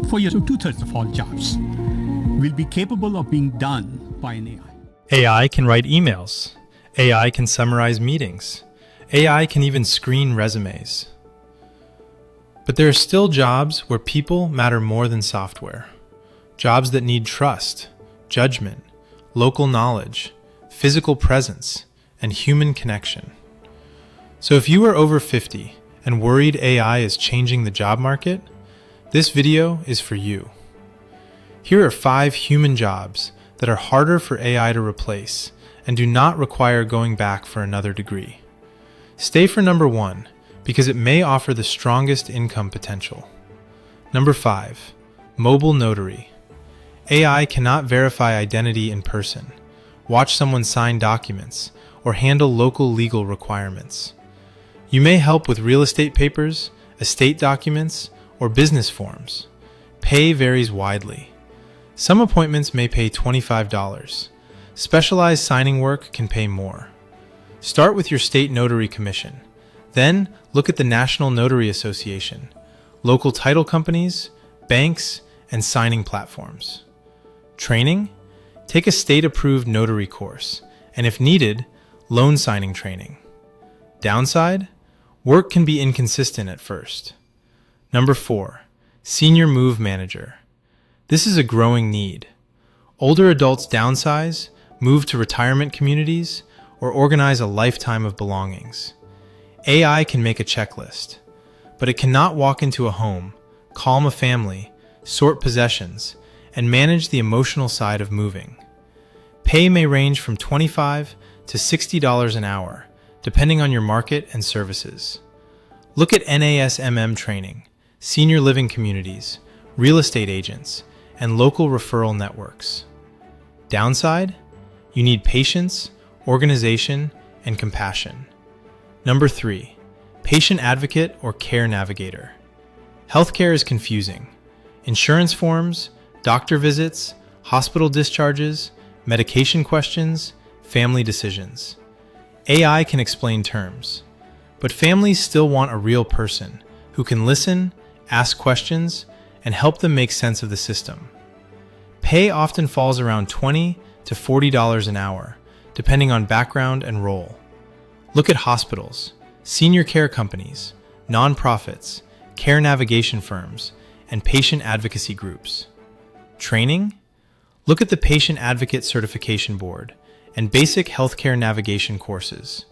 4 years, so 2/3 of all jobs will be capable of being done by an AI. AI can write emails. AI can summarize meetings. AI can even screen resumes. But there are still jobs where people matter more than software. Jobs that need trust, judgment, local knowledge, physical presence, and human connection. So if you are over 50 and worried AI is changing the job market, this video is for you. Here are 5 human jobs that are harder for AI to replace and do not require going back for another degree. Stay for number 1 because it may offer the strongest income potential. Number 5, mobile notary. AI cannot verify identity in person, watch someone sign documents, or handle local legal requirements. You may help with real estate papers, estate documents, or business forms. Pay varies widely. Some appointments may pay $25. Specialized signing work can pay more. Start with your state notary commission. Then look at the National Notary Association, local title companies, banks, and signing platforms. Training? Take a state-approved notary course, and if needed, loan signing training. Downside? Work can be inconsistent at first. Number 4, senior move manager. This is a growing need. Older adults downsize, move to retirement communities, or organize a lifetime of belongings. AI can make a checklist, but it cannot walk into a home, calm a family, sort possessions, and manage the emotional side of moving. Pay may range from $25 to $60 an hour, depending on your market and services. Look at NASMM training, senior living communities, real estate agents, and local referral networks. Downside? You need patience, organization, and compassion. Number 3, patient advocate or care navigator. Healthcare is confusing. Insurance forms, doctor visits, hospital discharges, medication questions, family decisions. AI can explain terms, but families still want a real person who can listen, ask questions, and help them make sense of the system. Pay often falls around $20 to $40 an hour, depending on background and role. Look at hospitals, senior care companies, nonprofits, care navigation firms, and patient advocacy groups. Training? Look at the Patient Advocate Certification Board and basic healthcare navigation courses.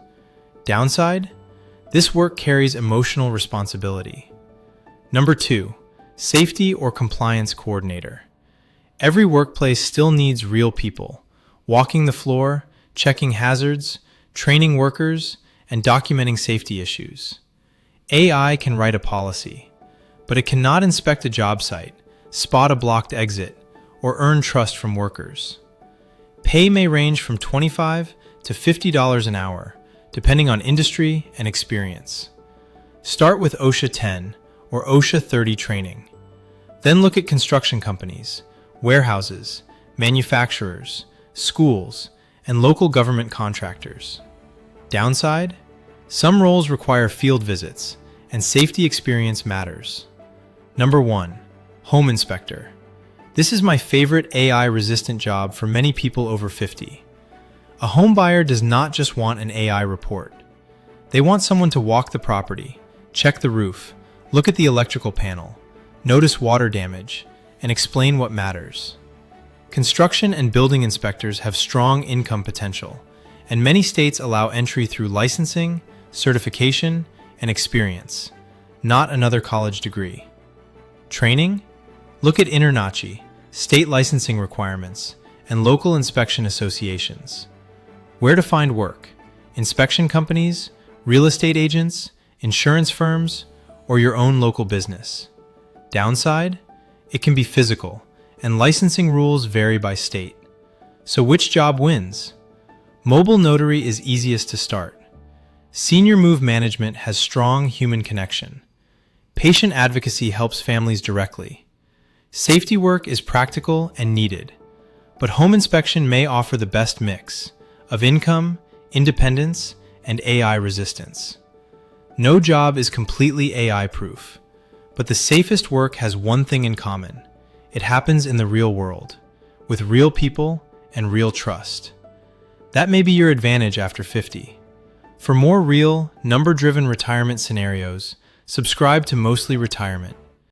Downside? This work carries emotional responsibility. Number 2, safety or compliance coordinator. Every workplace still needs real people, walking the floor, checking hazards, training workers, and documenting safety issues. AI can write a policy, but it cannot inspect a job site, spot a blocked exit, or earn trust from workers. Pay may range from $25 to $50 an hour, depending on industry and experience. Start with OSHA 10 or OSHA 30 training. Then look at construction companies, warehouses, manufacturers, schools, and local government contractors. Downside? Some roles require field visits, and safety experience matters. Number 1, home inspector. This is my favorite AI-resistant job for many people over 50. A home buyer does not just want an AI report. They want someone to walk the property, check the roof, look at the electrical panel, notice water damage, and explain what matters. Construction and building inspectors have strong income potential, and many states allow entry through licensing, certification, and experience, not another college degree. Training? Look at INTERNACHI, state licensing requirements, and local inspection associations. Where to find work? Inspection companies, real estate agents, insurance firms, or your own local business. Downside? It can be physical, and licensing rules vary by state. So which job wins? Mobile notary is easiest to start. Senior move management has strong human connection. Patient advocacy helps families directly. Safety work is practical and needed, but home inspection may offer the best mix of income, independence, and AI resistance. No job is completely AI-proof, But the safest work has one thing in common. It happens in the real world, with real people and real trust. That may be your advantage after 50. For more real, number-driven retirement scenarios, subscribe to Mostly Retirement.